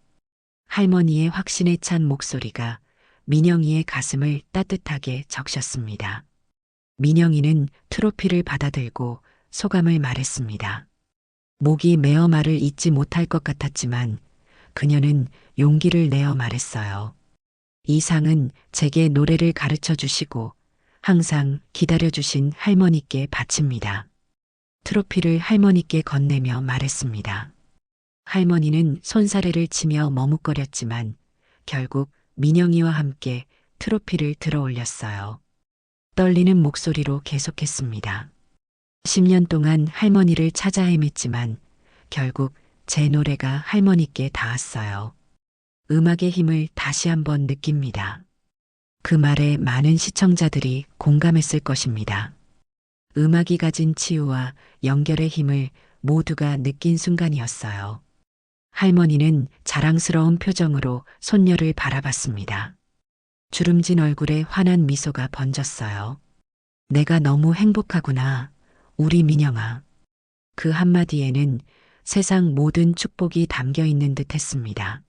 할머니의 확신에 찬 목소리가 민영이의 가슴을 따뜻하게 적셨습니다. 민영이는 트로피를 받아들고 소감을 말했습니다. 목이 메어 말을 잇지 못할 것 같았지만 그녀는 용기를 내어 말했어요. 이 상은 제게 노래를 가르쳐 주시고 항상 기다려 주신 할머니께 바칩니다. 트로피를 할머니께 건네며 말했습니다. 할머니는 손사래를 치며 머뭇거렸지만 결국 민영이와 함께 트로피를 들어 올렸어요. 떨리는 목소리로 계속했습니다. 10년 동안 할머니를 찾아 헤맸지만 결국 제 노래가 할머니께 닿았어요. 음악의 힘을 다시 한번 느낍니다. 그 말에 많은 시청자들이 공감했을 것입니다. 음악이 가진 치유와 연결의 힘을 모두가 느낀 순간이었어요. 할머니는 자랑스러운 표정으로 손녀를 바라봤습니다. 주름진 얼굴에 환한 미소가 번졌어요. 내가 너무 행복하구나, 우리 민영아. 그 한마디에는 세상 모든 축복이 담겨 있는 듯 했습니다.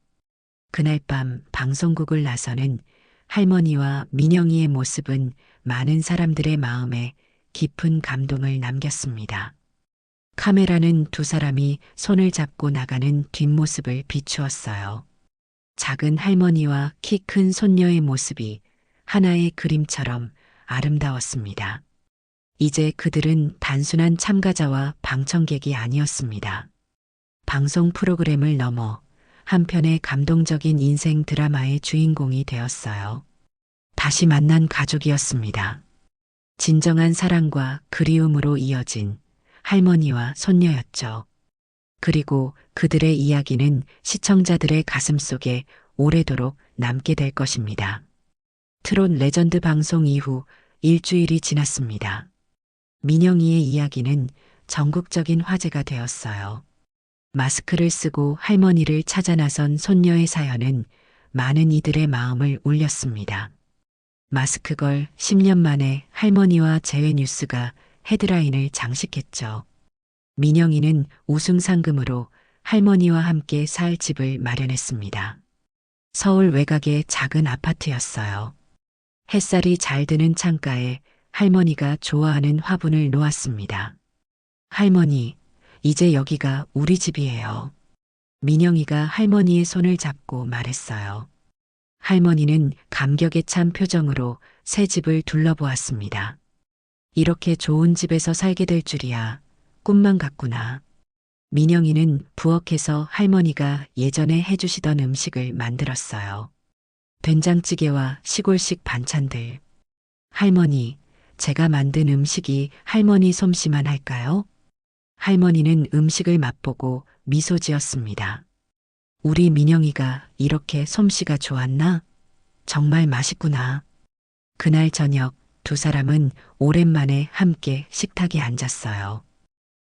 그날 밤 방송국을 나서는 할머니와 민영이의 모습은 많은 사람들의 마음에 깊은 감동을 남겼습니다. 카메라는 두 사람이 손을 잡고 나가는 뒷모습을 비추었어요. 작은 할머니와 키 큰 손녀의 모습이 하나의 그림처럼 아름다웠습니다. 이제 그들은 단순한 참가자와 방청객이 아니었습니다. 방송 프로그램을 넘어 한편의 감동적인 인생 드라마의 주인공이 되었어요. 다시 만난 가족이었습니다. 진정한 사랑과 그리움으로 이어진 할머니와 손녀였죠. 그리고 그들의 이야기는 시청자들의 가슴 속에 오래도록 남게 될 것입니다. 트롯 레전드 방송 이후 일주일이 지났습니다. 민영이의 이야기는 전국적인 화제가 되었어요. 마스크를 쓰고 할머니를 찾아 나선 손녀의 사연은 많은 이들의 마음을 울렸습니다. 마스크걸 10년 만에 할머니와 재회 뉴스가 헤드라인을 장식했죠. 민영이는 우승 상금으로 할머니와 함께 살 집을 마련했습니다. 서울 외곽의 작은 아파트였어요. 햇살이 잘 드는 창가에 할머니가 좋아하는 화분을 놓았습니다. 할머니, 이제 여기가 우리 집이에요. 민영이가 할머니의 손을 잡고 말했어요. 할머니는 감격에 찬 표정으로 새 집을 둘러보았습니다. 이렇게 좋은 집에서 살게 될 줄이야. 꿈만 같구나. 민영이는 부엌에서 할머니가 예전에 해주시던 음식을 만들었어요. 된장찌개와 시골식 반찬들. 할머니, 제가 만든 음식이 할머니 솜씨만 할까요? 할머니는 음식을 맛보고 미소 지었습니다. 우리 민영이가 이렇게 솜씨가 좋았나? 정말 맛있구나. 그날 저녁 두 사람은 오랜만에 함께 식탁에 앉았어요.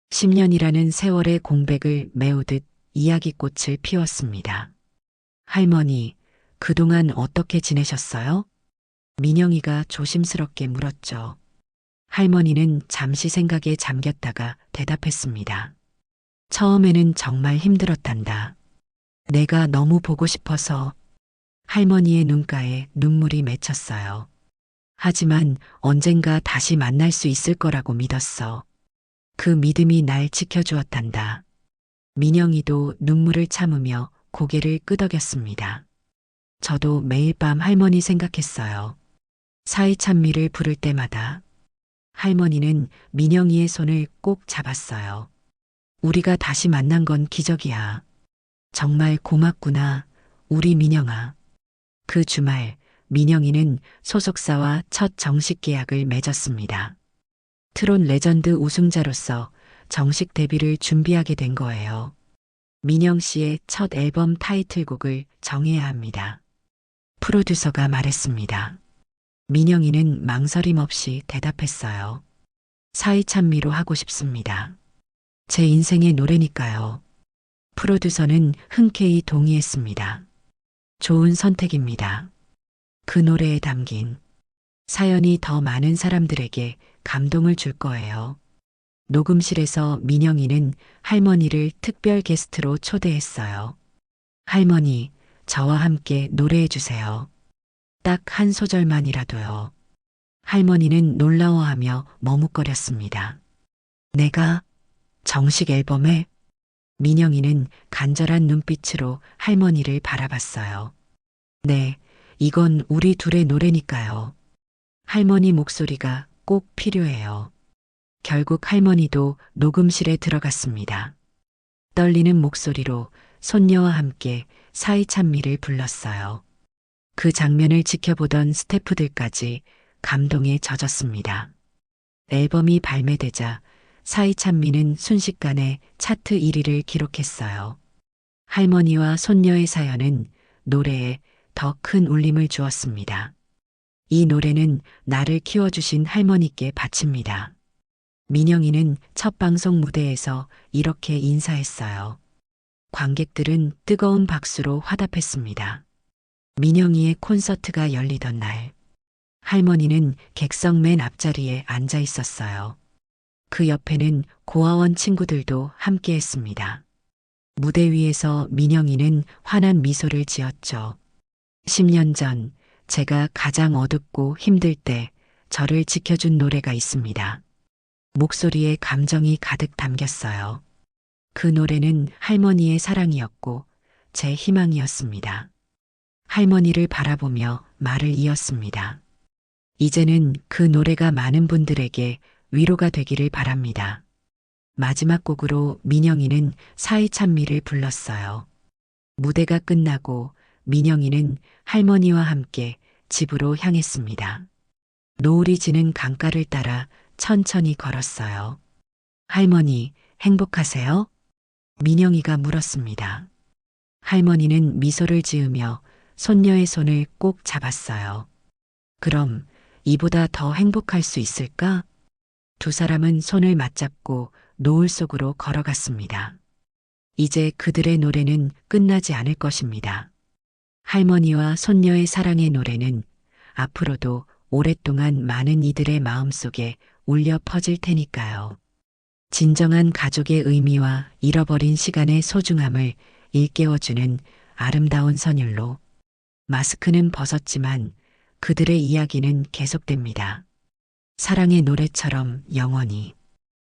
10년이라는 세월의 공백을 메우듯 이야기꽃을 피웠습니다. 할머니, 그동안 어떻게 지내셨어요? 민영이가 조심스럽게 물었죠. 할머니는 잠시 생각에 잠겼다가 대답했습니다. 처음에는 정말 힘들었단다. 내가 너무 보고 싶어서. 할머니의 눈가에 눈물이 맺혔어요. 하지만 언젠가 다시 만날 수 있을 거라고 믿었어. 그 믿음이 날 지켜주었단다. 민영이도 눈물을 참으며 고개를 끄덕였습니다. 저도 매일 밤 할머니 생각했어요. 사이찬미를 부를 때마다. 할머니는 민영이의 손을 꼭 잡았어요. 우리가 다시 만난 건 기적이야. 정말 고맙구나, 우리 민영아. 그 주말, 민영이는 소속사와 첫 정식 계약을 맺었습니다. 트롯 레전드 우승자로서 정식 데뷔를 준비하게 된 거예요. 민영 씨의 첫 앨범 타이틀곡을 정해야 합니다. 프로듀서가 말했습니다. 민영이는 망설임 없이 대답했어요. 사이찬미로 하고 싶습니다. 제 인생의 노래니까요. 프로듀서는 흔쾌히 동의했습니다. 좋은 선택입니다. 그 노래에 담긴 사연이 더 많은 사람들에게 감동을 줄 거예요. 녹음실에서 민영이는 할머니를 특별 게스트로 초대했어요. 할머니, 저와 함께 노래해 주세요. 딱 한 소절만이라도요. 할머니는 놀라워하며 머뭇거렸습니다. 내가 정식 앨범에? 민영이는 간절한 눈빛으로 할머니를 바라봤어요. 네, 이건 우리 둘의 노래니까요. 할머니 목소리가 꼭 필요해요. 결국 할머니도 녹음실에 들어갔습니다. 떨리는 목소리로 손녀와 함께 사이찬미를 불렀어요. 그 장면을 지켜보던 스태프들까지 감동에 젖었습니다. 앨범이 발매되자 사이찬미는 순식간에 차트 1위를 기록했어요. 할머니와 손녀의 사연은 노래에 더 큰 울림을 주었습니다. 이 노래는 나를 키워주신 할머니께 바칩니다. 민영이는 첫 방송 무대에서 이렇게 인사했어요. 관객들은 뜨거운 박수로 화답했습니다. 민영이의 콘서트가 열리던 날, 할머니는 객석 맨 앞자리에 앉아 있었어요. 그 옆에는 고아원 친구들도 함께 했습니다. 무대 위에서 민영이는 환한 미소를 지었죠. 10년 전 제가 가장 어둡고 힘들 때 저를 지켜준 노래가 있습니다. 목소리에 감정이 가득 담겼어요. 그 노래는 할머니의 사랑이었고 제 희망이었습니다. 할머니를 바라보며 말을 이었습니다. 이제는 그 노래가 많은 분들에게 위로가 되기를 바랍니다. 마지막 곡으로 민영이는 사이찬미를 불렀어요. 무대가 끝나고 민영이는 할머니와 함께 집으로 향했습니다. 노을이 지는 강가를 따라 천천히 걸었어요. 할머니, 행복하세요? 민영이가 물었습니다. 할머니는 미소를 지으며 손녀의 손을 꼭 잡았어요. 그럼 이보다 더 행복할 수 있을까? 두 사람은 손을 맞잡고 노을 속으로 걸어갔습니다. 이제 그들의 노래는 끝나지 않을 것입니다. 할머니와 손녀의 사랑의 노래는 앞으로도 오랫동안 많은 이들의 마음속에 울려 퍼질 테니까요. 진정한 가족의 의미와 잃어버린 시간의 소중함을 일깨워주는 아름다운 선율로 마스크는 벗었지만 그들의 이야기는 계속됩니다. 사랑의 노래처럼 영원히.